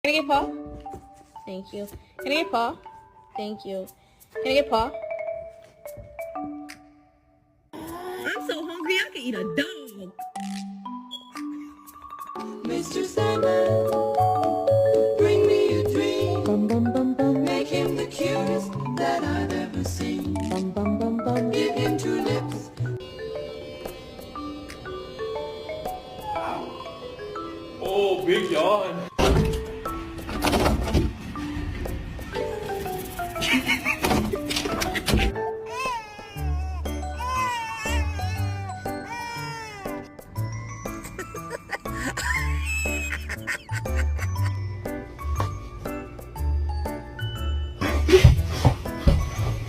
Can I get paw? Thank you. Can I get paw? Thank you. Can I get paw? I'm so hungry I can eat a dog. Mr. Sandman, bring me a dream. Make him the cutest that I've ever seen. Give him tulips. Oh, big yawn.